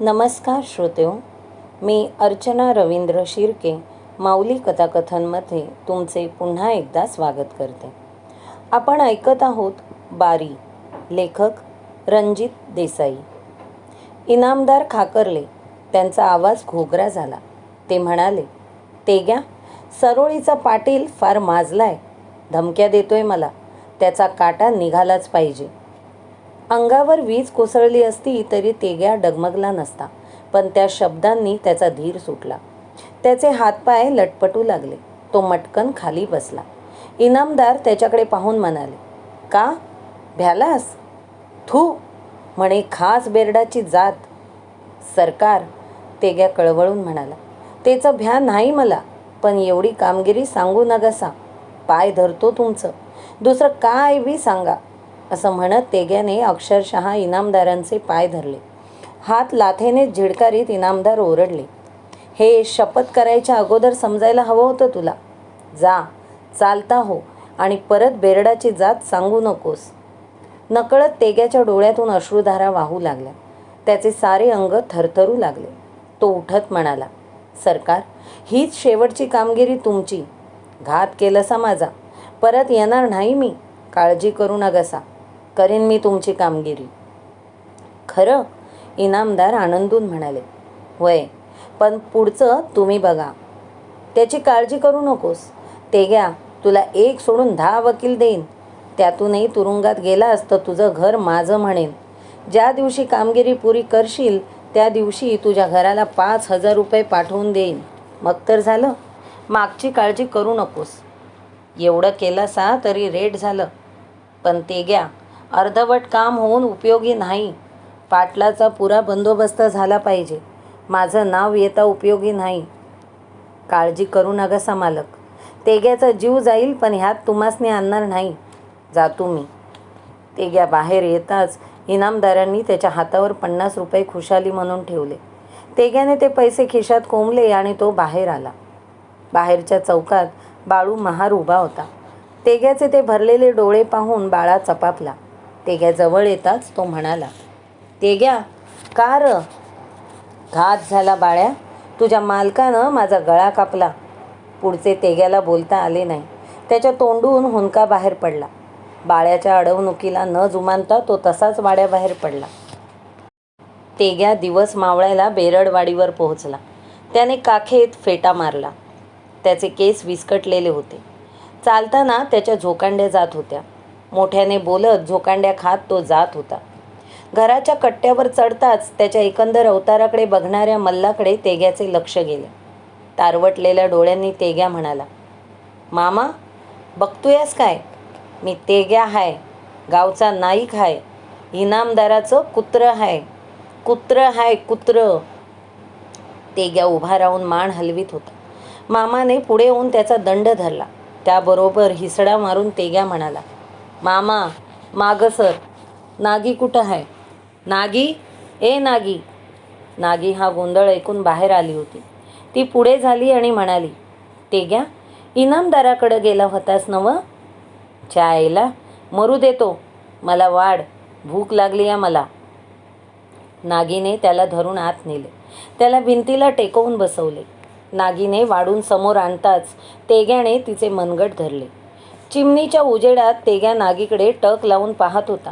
नमस्कार श्रोतेहो, मी अर्चना रवींद्र शिर्के माऊली कथाकथनमध्ये तुमचे पुन्हा एकदा स्वागत करते. आपण ऐकत आहोत बारी, लेखक रणजित देसाई. इनामदार खाकरले. त्यांचा आवाज घोगरा झाला. ते म्हणाले, तेग्या, सरोळीचा पाटील फार माजलाय. धमक्या देतोय मला. त्याचा काटा निघालाच पाहिजे. अंगावर वीज कोसळली असती तरी तेग्या डगमगला नसता, पण त्या शब्दांनी त्याचा धीर सुटला. त्याचे हातपाय लटपटू लागले. तो मटकन खाली बसला. इनामदार त्याच्याकडे पाहून म्हणाले, का भ्यालास? थू, म्हणे खास बेरडाची जात. सरकार, तेग्या कळवळून म्हणाला, तेचं भ्या नाही मला, पण एवढी कामगिरी सांगू नगसा. पाय धरतो तुमचं. दुसरं काय बी सांगा. असं म्हणत तेग्याने अक्षरशः इनामदारांचे पाय धरले. हात लाथेने झिडकारीत इनामदार ओरडले, हे शपथ करायच्या अगोदर समजायला हवं होतं तुला. जा, चालता हो, आणि परत बेरडाची जात सांगू नकोस. नकळत तेग्याच्या डोळ्यातून अश्रुधारा वाहू लागल्या. त्याचे सारे अंग थरथरू लागले. तो उठत म्हणाला, सरकार, हीच शेवटची कामगिरी तुमची. घात केलंसा माझा. परत येणार नाही मी. काळजी करू नगसा. करेन मी तुमची कामगिरी. खरं? इनामदार आनंदून म्हणाले, होय, पण पुढचं तुम्ही बघा. त्याची काळजी करू नकोस. तेग्या, तुला एक सोडून 10 वकील देईन. त्यातूनही तुरुंगात गेलास तर तुझं घर माझं म्हणेन. ज्या दिवशी कामगिरी पुरी करशील त्या दिवशी तुझ्या घराला 5,000 रुपये पाठवून देईन. मग तर झालं. मागची काळजी करू नकोस. एवढं केलंसा तरी रेट झालं. पण तेग्या, अर्धवट काम होऊन उपयोगी नाही. पाटलाचा पुरा बंदोबस्त झाला पाहिजे. माझं नाव येता उपयोगी नाही. काळजी करू नगसा मालक. तेग्याचा जीव जाईल, पण ह्यात तुम्हासनी आणणार नाही. जातो मी. तेग्या बाहेर येताच इनामदारांनी त्याच्या हातावर 50 रुपये खुशाली म्हणून ठेवले. तेग्याने ते पैसे खिशात कोंबले आणि तो बाहेर आला. बाहेरच्या चौकात बाळू महार उभा होता. तेग्याचे ते भरलेले डोळे पाहून बाळा चपापला. तेग्याजवळ येताच तो म्हणाला, तेग्या, का र? घात झाला बाळ्या. तुझ्या मालकानं माझा गळा कापला. पुढचे तेग्याला बोलता आले नाही. त्याच्या तोंडून हुंदका बाहेर पडला. बाळ्याच्या अडवणुकीला न जुमानता तो तसाच वाड्याबाहेर पडला. तेग्या दिवस मावळायला बेरडवाडीवर पोहोचला. त्याने काखेत फेटा मारला. त्याचे केस विस्कटलेले होते. चालताना त्याच्या झोकांड्या जात होत्या. मोठ्याने बोलत झोकांड्या खात तो जात होता. घराच्या कट्ट्यावर चढताच त्याच्या एकंदर अवताराकडे बघणाऱ्या मल्लाकडे तेग्याचे लक्ष गेले. तारवटलेल्या डोळ्यांनी तेग्या म्हणाला, मामा, बघतोयस काय? मी तेग्या हाय. गावचा नाईक हाय. इनामदाराचं कुत्र हाय. कुत्र हाय, कुत्र. तेग्या उभा राहून मान हलवीत होता. मामाने पुढे येऊन त्याचा दंड धरला. त्याबरोबर हिसडा मारून तेग्या म्हणाला, मामा, मागं सर. नागी कुठं आहे? नागी, ए नागी. नागी हा गोंधळ ऐकून बाहेर आली होती. ती पुढे झाली आणि म्हणाली, तेग्या, इनामदाराकडे गेला होतास नवं? चायला मरू देतो. मला वाढ. भूक लागली आहे मला. नागीने त्याला धरून आत नेले. त्याला भिंतीला टेकवून बसवले. नागीने वाढून समोर आणताच तेग्याने तिचे मनगट धरले. चिमणीच्या उजेडात तेग्या नागीकडे टक लावून पाहत होता.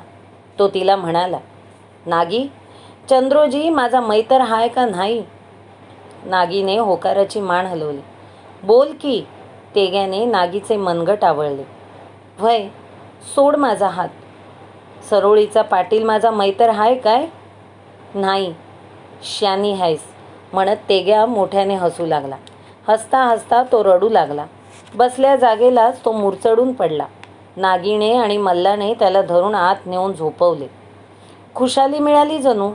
तो तिला म्हणाला, नागी, चंद्रोजी माझा मैतर हाय का नाही? नागीने होकाराची मान हलवली. बोल की. तेग्याने नागीचे मनगट आवळले. व्हय, सोड माझा हात. सरोळीचा पाटील माझा मैतर हाय काय? नाही. श्यानी हायस, म्हणत तेग्या मोठ्याने हसू लागला. हसता हसता तो रडू लागला. बसल्या जागेलाच तो मुरचडून पडला. नागीने आणि मल्लाने त्याला धरून आत नेऊन झोपवले. खुशाली मिळाली जणू.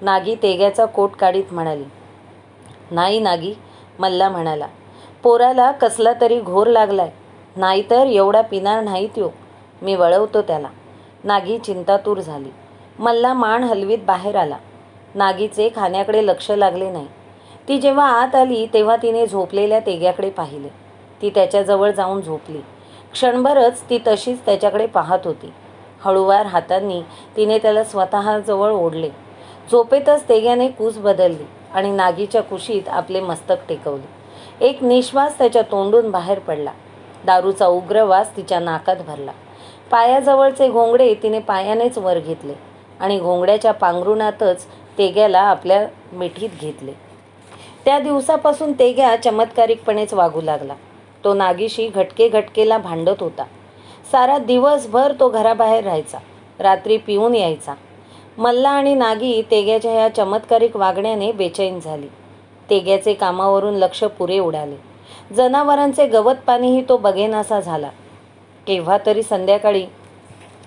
नागी तेग्याचा कोट काढीत म्हणाली. नाही नागी, मल्ला म्हणाला, पोराला कसला तरी घोर लागलाय. नाहीतर एवढा पिणार नाही त्यो. मी वळवतो त्याला. नागी चिंतातूर झाली. मल्ला मान हलवीत बाहेर आला. नागीचे खाण्याकडे लक्ष लागले नाही. ती जेव्हा आत आली तेव्हा तिने झोपलेल्या तेग्याकडे पाहिले. ती त्याच्याजवळ जाऊन झोपली. क्षणभरच ती तशीच त्याच्याकडे पाहत होती. हळूवार हातांनी तिने त्याला स्वतःजवळ ओढले. झोपेतच तेग्याने कूस बदलली आणि नागीच्या कुशीत आपले मस्तक टेकवले. एक निश्वास त्याच्या तोंडून बाहेर पडला. दारूचा उग्र वास तिच्या नाकात भरला. पायाजवळचे घोंगडे तिने पायानेच वर घेतले आणि घोंगड्याच्या पांघरुणातच तेग्याला आपल्या मिठीत घेतले. त्या दिवसापासून तेग्या चमत्कारिकपणेच वागू लागला. तो नागीशी घटकेला भांडत होता. सारा दिवसभर तो घराबाहेर राहायचा. रात्री पिऊन यायचा. मल्ला आणि नागी तेग्याच्या ह्या चमत्कारिक वागण्याने बेचैन झाली. तेग्याचे कामावरून लक्ष पुरे उडाले. जनावरांचे गवत पाणीही तो बघेनासा झाला. केव्हा तरी संध्याकाळी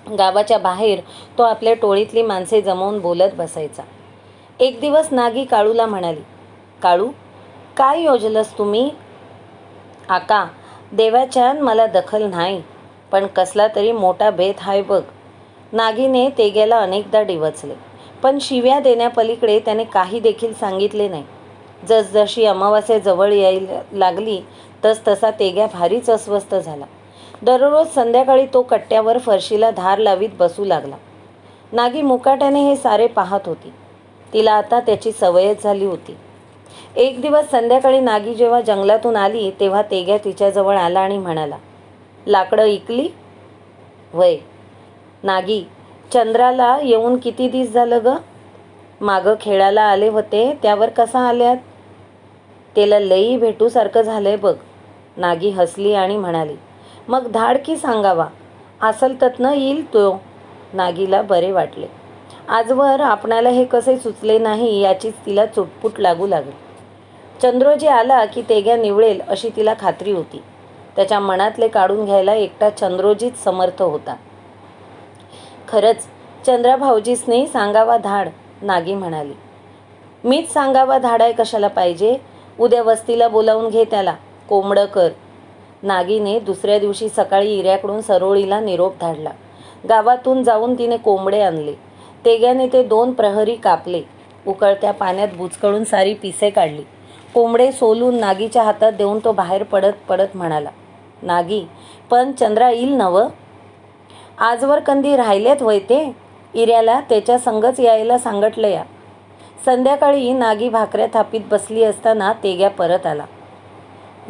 गावाच्या बाहेर तो आपल्या टोळीतली माणसे जमवून बोलत बसायचा. एक दिवस नागी काळूला म्हणाली, काळू, काय योजलंस तुम्ही? आका, देवाच्यान मला दखल नाही, पण कसला तरी मोठा बेत हाय बघ. नागीने तेग्याला अनेकदा डिवचले, पण शिव्या देण्यापलीकडे त्याने काही देखील सांगितले नाही. जसजशी अमावास्या जवळ यायला लागली तसा तेग्या भारीच अस्वस्थ झाला. दररोज संध्याकाळी तो कट्ट्यावर फरशीला धार लावीत बसू लागला. नागी मुकाट्याने हे सारे पाहत होती. तिला आता त्याची सवयच झाली होती. एक दिवस संध्याकाळी नागी जेव्हा जंगलातून आली तेव्हा तेग्या तिच्याजवळ आला आणि म्हणाला, लाकडं इकली? वय. नागी, चंद्राला येऊन किती दिस झालं ग? मागं खेळायला आले होते त्यावर कसा आल्यात? त्याला लई भेटूसारखं झालंय बघ. नागी हसली आणि म्हणाली, मग धाड की सांगावा, असल तत्न येईल तो. नागीला बरे वाटले. आजवर आपणाला हे कसे सुचले नाही याचीच तिला चुटपुट लागू लागली. चंद्रोजी आला की तेग्या निवळेल अशी तिला खात्री होती. त्याच्या मनातले काढून घ्यायला एकटा चंद्रोजीच समर्थ होता. खरंच चंद्रा भाऊजीसने सांगावा धाड, नागी म्हणाली. मीच सांगावा धाडाय कशाला पाहिजे? उद्या वस्तीला बोलावून घे त्याला, कोंबडं कर. नागीने दुसऱ्या दिवशी सकाळी इऱ्याकडून सरोळीला निरोप धाडला. गावातून जाऊन तिने कोंबडे आणले. तेग्याने ते 2 प्रहरी कापले. उकळत्या पाण्यात बुचकळून सारी पिसे काढली. कोंबडे सोलून नागीच्या हातात देऊन तो बाहेर पडत म्हणाला, नागी, पण चंद्रा येईल नवं? आजवर कंदी राहिल्यात वय ते? इऱ्याला त्याच्या संगच यायला सांगितलं या. संध्याकाळी नागी भाकऱ्या थापीत बसली असताना तेग्या परत आला.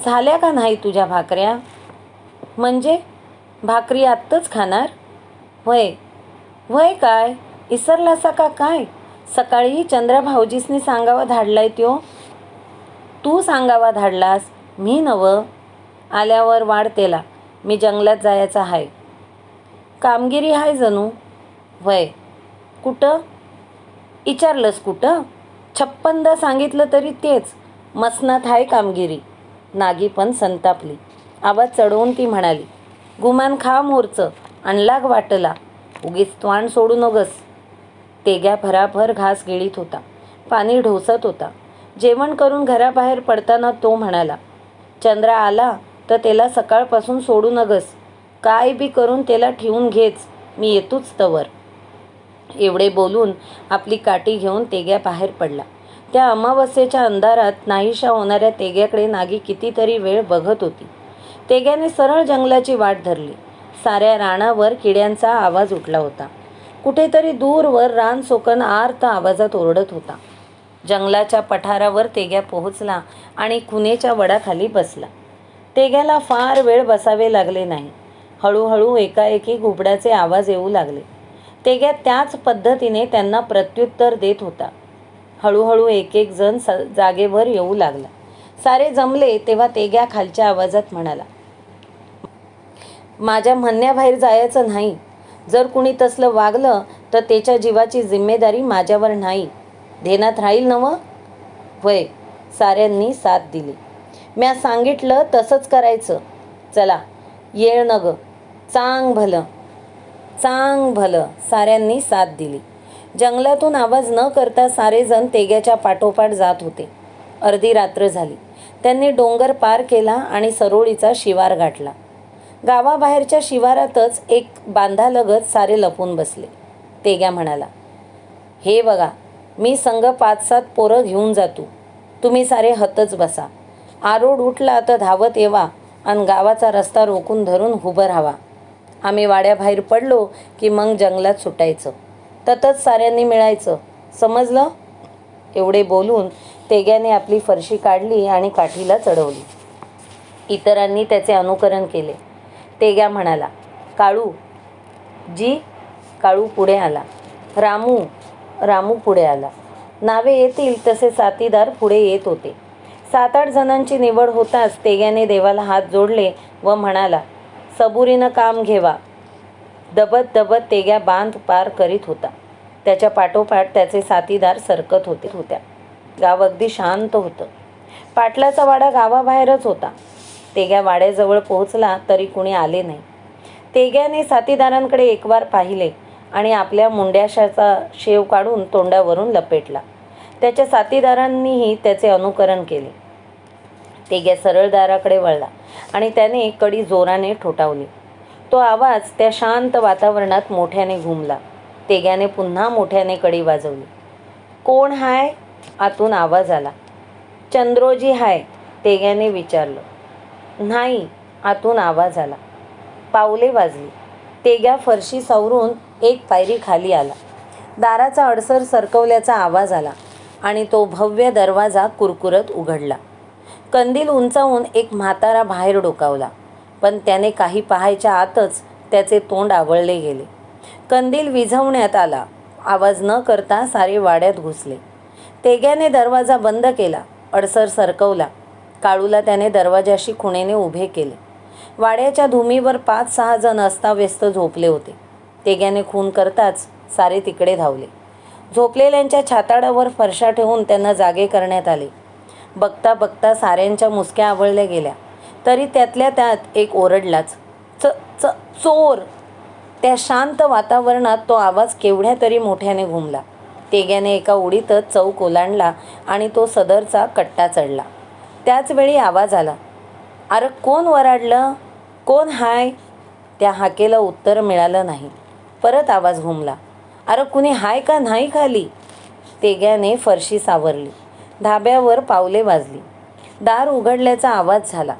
झाल्या का नाही तुझ्या भाकऱ्या? म्हणजे भाकरी आत्ताच खाणार? वय. वय काय, इसरलासा का काय? सकाळी चंद्रा भाऊजीसनी सांगावा धाडलाय त्यो. तू सांगावा धाडलास, मी नवं. आल्यावर वाढ त्याला, मी जंगलात जायचा हाय. कामगिरी हाय जणू. वय. कुठं? विचारलंस कुठं? 56दा सांगितलं तरी तेच, मसनात हाय कामगिरी. नागी पण संतापली. आवाज चढवून ती म्हणाली, गुमान खा मोरचं आणि लाग वाटला, उगीच त्वाण सोडू नगस. तेग्या भराभर घास गिळीत होता. पाणी ढोसत होता. जेवण करून घराबाहेर पडताना तो म्हणाला, चंद्रा आला तर त्याला सकाळपासून सोडू नगस. काय बी करून त्याला ठेवून घेच, मी येतोच तवर. एवढे बोलून आपली काठी घेऊन तेग्या बाहेर पडला. त्या अमावस्येच्या अंधारात नाहीशा होणाऱ्या तेग्याकडे नागी कितीतरी वेळ बघत होती. तेग्याने सरळ जंगलाची वाट धरली. साऱ्या रानावर किड्यांचा आवाज उठला होता. कुठेतरी दूरवर रान सोकन आर्त आवाजात ओरडत होता. जंगलाच्या पठारावर तेग्या पोहोचला आणि खुनेच्या वडाखाली बसला. तेग्याला फार वेळ बसावे लागले नाही. हळूहळू एकाएकी घुबडाचे आवाज येऊ लागले. तेग्या त्याच पद्धतीने त्यांना प्रत्युत्तर देत होता. हळूहळू एक जण जागेवर येऊ लागला. सारे जमले तेव्हा तेग्या खालच्या आवाजात म्हणाला, माझ्या म्हणण्याबाहेर जायचं नाही. जर कुणी तसलं वागलं तर त्याच्या जीवाची जिम्मेदारी माझ्यावर नाही. ध्यानात राहील नवं? वय. साऱ्यांनी साथ दिली. म्या सांगितलं तसंच करायचं. चला, येळ नग. चांग भलं. साऱ्यांनी साथ दिली. जंगलातून आवाज न करता सारेजण तेग्याच्या पाठोपाठ जात होते. अर्धी रात्र झाली. त्यांनी डोंगर पार केला आणि सरोळीचा शिवार गाठला. गावाबाहेरच्या शिवारातच एक बांधालगत सारे लपून बसले. तेग्या म्हणाला, हे बघा, मी संघ 5-7 पोरं घेऊन जातो. तुम्ही सारे हतच बसा. आरोड उठला तर धावत येवा आणि गावाचा रस्ता रोखून धरून उभं राहावा. आम्ही वाड्याबाहेर पडलो की मग जंगलात सुटायचं. ततच साऱ्यांनी मिळायचं. समजलं? एवढे बोलून तेग्याने आपली फरशी काढली आणि काठीला चढवली. इतरांनी त्याचे अनुकरण केले. तेग्या म्हणाला, काळू जी. काळू पुढे आला. रामू पुढे आला. नावे येतील तसे साथीदार पुढे येत होते. 7-8 जणांची निवड होताच तेग्याने देवाला हात जोडले व म्हणाला, सबुरीनं काम घेवा. दबत दबत तेग्या बांध पार करीत होता. त्याच्या पाठोपाठ त्याचे साथीदार सरकत होत्या. गाव अगदी शांत होतं. पाटलाचा वाडा गावाबाहेरच होता. तेग्या वाड्याजवळ पोहोचला तरी कुणी आले नाही. तेग्याने साथीदारांकडे एकवार पाहिले आणि आपल्या मुंड्याशाचा शेव काढून तोंडावरून लपेटला. त्याच्या साथीदारांनीही त्याचे अनुकरण केले. तेग्या सरळ दाराकडे वळला आणि त्याने कडी जोराने ठोठावली. तो आवाज त्या शांत वातावरणात मोठ्याने घुमला. तेग्याने पुन्हा मोठ्याने कडी वाजवली. कोण हाय? आतून आवाज आला. चंद्रोजी हाय? तेग्याने विचारलं. नाही, आतून आवाज आला. पावले वाजली. तेग्या फरशी सावरून एक पायरी खाली आला. दाराचा अडसर सरकवल्याचा आवाज आला आणि तो भव्य दरवाजा कुरकुरत उघडला. कंदील उंचावून एक म्हातारा बाहेर डोकावला, पण त्याने काही पाहायच्या आतच त्याचे तोंड आवळले गेले. कंदील विझवण्यात आला. आवाज न करता सारे वाड्यात घुसले. तेग्याने दरवाजा बंद केला. अडसर सरकवला. काळूला त्याने दरवाजाशी खुणेने उभे केले. वाड्याच्या धुमीवर 5-6 जण अस्ताव्यस्त झोपले होते. तेग्याने खून करताच सारे तिकडे धावले. झोपलेल्यांच्या छाताडावर फरशा ठेवून त्यांना जागे करण्यात आले. बघता बघता साऱ्यांच्या मुसक्या आवळल्या गेल्या. तरी त्यातल्या त्यात एक ओरडलाच, च च चोर. त्या शांत वातावरणात तो आवाज केवढ्या तरी मोठ्याने घुमला. तेग्याने एका उडीतच चौक ओलांडला आणि तो सदरचा कट्टा चढला. त्याच वेळी आवाज आला. अरे कोण वराडलं? कोण हाय? त्या हाकेला उत्तर मिळालं नाही. परत आवाज घुमला. अरे कुणी हाय का नाही खाली? तेग्याने फरशी सावरली. धाब्यावर पावले वाजली. दार उघडल्याचा आवाज झाला.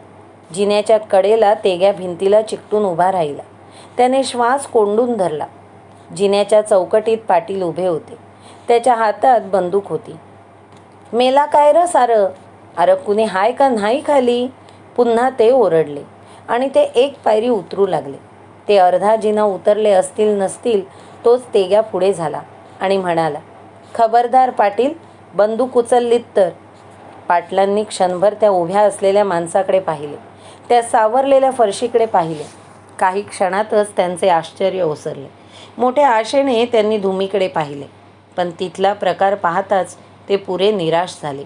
जिन्याच्या कडेला तेग्या भिंतीला चिकटून उभा राहिला. त्याने श्वास कोंडून धरला. जिन्याच्या चौकटीत पाटील उभे होते. त्याच्या हातात बंदूक होती. मेला काय र सारं? अरे कुणी हाय का नाही खाली? पुन्हा ते ओरडले आणि ते एक पायरी उतरू लागले. ते अर्धा जिना उतरले असतील नसतील तोच तेग्या पुढे झाला आणि म्हणाला, खबरदार पाटील, बंदूक उचललीत तर. पाटलांनी क्षणभर त्या उभ्या असलेल्या माणसाकडे पाहिले. त्या सावरलेल्या फरशीकडे पाहिले. काही क्षणातच त्यांचे आश्चर्य ओसरले. मोठ्या आशेने त्यांनी धुमीकडे पाहिले, पण तिथला प्रकार पाहताच ते पुरे निराश झाले.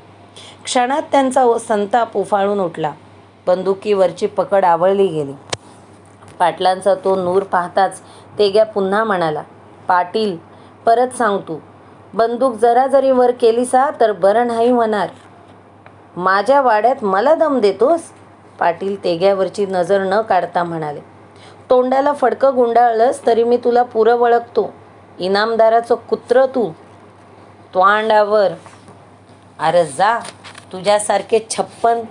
क्षणात त्यांचा संताप उफाळून उठला. बंदुकीवरची पकड आवळली गेली. पाटलांचा तो नूर पाहताच तेग्या पुन्हा म्हणाला, पाटील, परत सांगतो, बंदूक जरा जरी वर केलीसा तर बरं नाही होणार. माझ्या वाड्यात मला दम देतोस? पाटील तेग्यावरची नजर न काढता म्हणाले, तोंडाला फडकं गुंडाळलंस तरी मी तुला पुरं वळखतो. इनामदाराचं कुत्र तू. त्वांडावर. अरे जा, तुझ्यासारखे 56.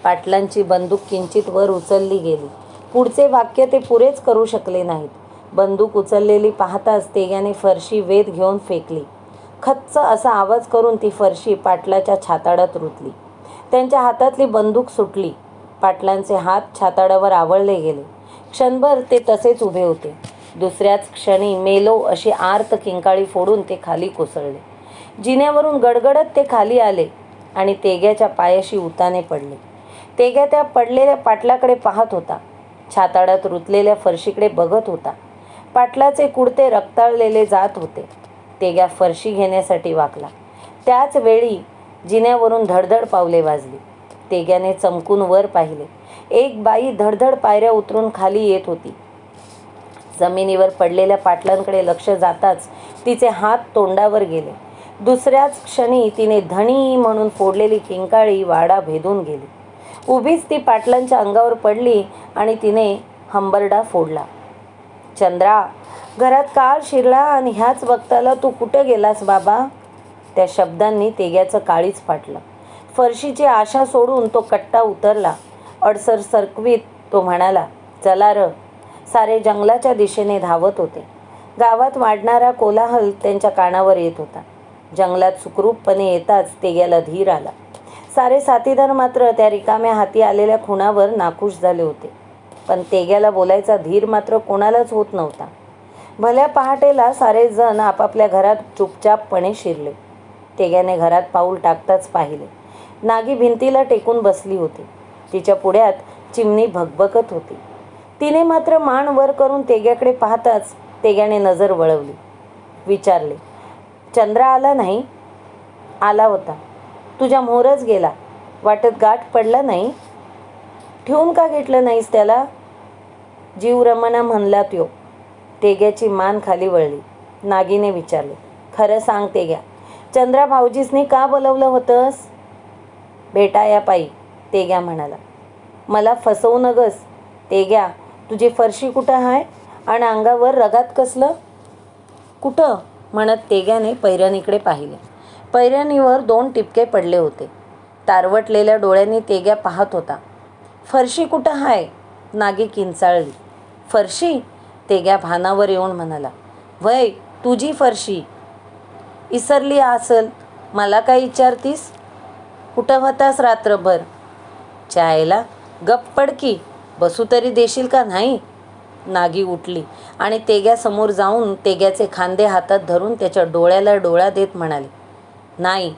पाटलांची बंदूक किंचित वर उचलली गेली. पुढचे वाक्य ते पुरेच करू शकले नाहीत. बंदूक उचललेली पाहताच तेग्याने फरशी वेध घेऊन फेकली. खच्च असा आवाज करून ती फरशी पाटलाच्या छाताडात रुतली. त्यांच्या हातातली बंदूक सुटली. पाटलांचे हात छाताडावर आवळले गेले. क्षणभर ते तसेच उभे होते. दुसऱ्याच क्षणी मेलो अशी आर्त किंकाळी फोडून ते खाली कोसळले. जिन्यावरून गडगडत ते खाली आले आणि तेग्याच्या पायाशी उताने पडले. तेग्या त्या पडलेल्या पाटलाकडे पाहत होता. छाताडात रुतलेल्या फरशीकडे बघत होता. पाटलाचे कुडते रक्ताळलेले जात होते. तेग्या फरशी घेण्यासाठी वाकला. त्याच वेळी जिन्यावरून धडधड पावले वाजली. तेग्याने चमकून वर पाहिले. एक बाई धडधड पायऱ्या उतरून खाली येत होती. जमिनीवर पडलेल्या पाटलांकडे लक्ष जाताच तिचे हात तोंडावर गेले. दुसऱ्याच क्षणी तिने धणी म्हणून फोडलेली किंकाळी वाडा भेदून गेली. उभीच ती पाटलांच्या अंगावर पडली आणि तिने हंबरडा फोडला. चंद्रा, घरात काळ शिरला आणि ह्याच वक्ताला तू कुठं गेलास बाबा? त्या शब्दांनी तेग्याचं काळीच फाटलं. फरशीची आशा सोडून तो कट्टा उतरला. अडसर सरकवीत तो म्हणाला, चला र. सारे जंगलाच्या दिशेने धावत होते. गावात वाढणारा कोलाहल त्यांच्या कानावर येत होता. जंगलात सुखरूपपणे येताच तेग्याला धीर आला. सारे साथीदार मात्र त्या रिकाम्या हाती आलेल्या खुणावर नाखुश झाले होते. पण तेग्याला बोलायचा धीर मात्र कोणालाच होत नव्हता. भल्या पहाटेला सारे जण आपापल्या घरात चुपचापपणे शिरले. तेग्याने घरात पाऊल टाकताच पाहिले. नागी भिंतीला टेकून बसली होती. तिच्या पुढ्यात चिमणी भगभगत होती. तिने मात्र मान वर करून तेग्याकडे पाहताच तेग्याने नजर वळवली. विचारले, चंद्रा आला नाही? आला होता. तुझ्या मोहरच गेला. वाटत गाठ पडला नाही? ठेवून का घेतलं नाहीस त्याला? जीव रमना म्हणला त्यो. तेग्याची मान खाली वळली. नागीने विचारले, खरं सांग तेग्या, चंद्रा भाऊजीसनी का बोलवलं होतंस? भेटाया पायी, तेग्या म्हणाला. मला फसवू नगस तेग्या. तुझी फरशी कुठं आहे आणि अंगावर रगात कसलं? कुठं म्हणत तेग्याने पैरणीकडे पाहिले. पैरणीवर 2 टिपके पडले होते. तारवटलेल्या डोळ्यांनी तेग्या पाहत होता. फरशी कुठं आहे? नागी किंचाळली. फरशी? तेग्या भानावर येऊन म्हणाला, वय तुझी फरशी. इसरली असल. मला काय विचारतीस? कुठं होतास रात्रभर? चायला गप्प पडकी. बसू तरी देशील का नाही? नागी उठली आणि तेग्यासमोर जाऊन तेग्याचे खांदे हातात धरून त्याच्या डोळ्याला डोळा देत म्हणाली, नाही,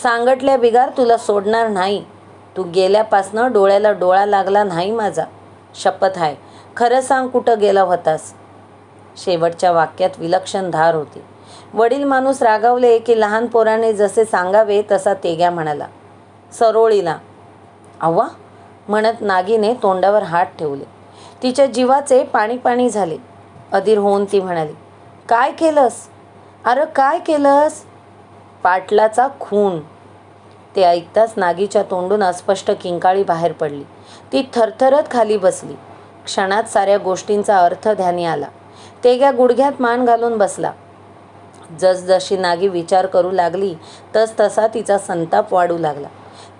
सांगटल्या बिगार तुला सोडणार नाही. तू गेल्यापासनं डोळ्याला डोळा लागला नाही माझा. शपथ आहे. खरं सांग, कुठं गेला होतास? शेवटच्या वाक्यात विलक्षण धार होती. वडील माणूस रागावले की लहान पोराने जसे सांगावे तसा तेग्या म्हणाला, सरोळीला. अव्वा म्हणत नागीने तोंडावर हात ठेवले. तिच्या जीवाचे पाणी पाणी झाले. अधीर होऊन ती म्हणाली, काय केलंस? अरे काय केलंस? पाटलाचा खून. ते ऐकताच नागीच्या तोंडून अस्पष्ट किंकाळी बाहेर पडली. ती थरथरत खाली बसली. क्षणात साऱ्या गोष्टींचा अर्थ ध्यानी आला. तेग्या गुडघ्यात मान घालून बसला. जसजशी नागी विचार करू लागली तस तसा तिचा संताप वाढू लागला.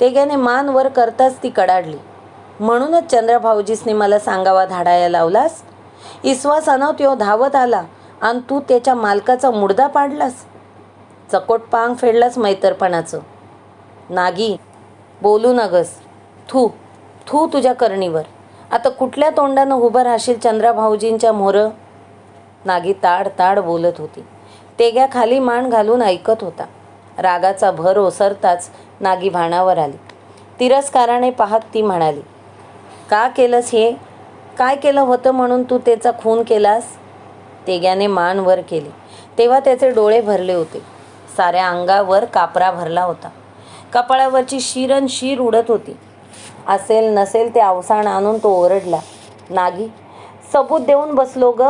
तेग्याने मान वर करताच ती कडाडली. म्हणूनच चंद्रा भाऊजीसने मला सांगावा धाडाया लावलास? विश्वासानं त्यो धावत आला आणि तू त्याच्या मालकाचा मुडदा पाडलास. चकोट पांग फेडलास मैतरपणाचं. नागी बोलू नगस. थू थू तुझ्या करणीवर. आता कुठल्या तोंडानं उभं राहशील चंद्रा भाऊजींच्या मोहरं? नागी ताड ताड बोलत होती. तेग्या खाली मान घालून ऐकत होता. रागाचा भर ओसरताच नागी भानावर आली. तिरस्काराने पाहत ती म्हणाली, का केलंस हे? काय केलं होतं म्हणून तू त्याचा खून केलास? तेग्याने मान वर केली तेव्हा त्याचे डोळे भरले होते. साऱ्या अंगावर कापरा भरला होता. कपाळावरची शिरण शीर उडत होती. असेल नसेल ते अवसान आणून तो ओरडला, नागी, सबूत देऊन बसलो ग.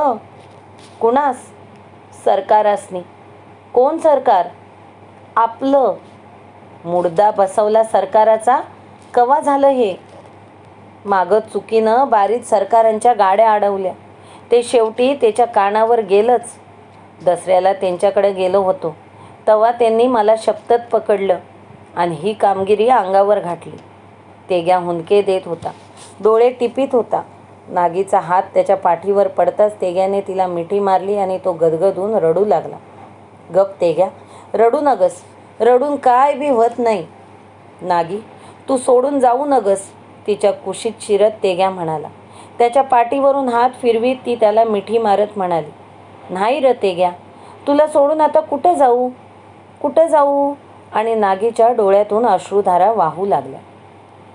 कुणास? सरकारासनी. कोण सरकार? आपलं. मुडदा बसवला सरकाराचा. कवा झालं हे? मागं चुकीनं बारीत सरकारांच्या गाड्या अडवल्या. ते शेवटी त्याच्या कानावर गेलंच. दसऱ्याला त्यांच्याकडे गेलो होतो तेव्हा त्यांनी मला शपथत पकडलं आणि ही कामगिरी अंगावर घातली. तेग्या हुंदके देत होता. डोळे टिपीत होता. नागीचा हात त्याच्या पाठीवर पडताच तेग्याने तिला मिठी मारली आणि तो गदगदून रडू लागला. गप तेग्या, रडू नगस. रडून काय बी होत नाही. नागी, तू सोडून जाऊ नगस, तिच्या कुशीत शिरत तेग्या म्हणाला. त्याच्या पाठीवरून हात फिरवीत ती त्याला मिठी मारत म्हणाली, नाही र तेग्या, तुला सोडून आता कुठं जाऊ? कुठं जाऊ? आणि नागीच्या डोळ्यातून अश्रुधारा वाहू लागल्या.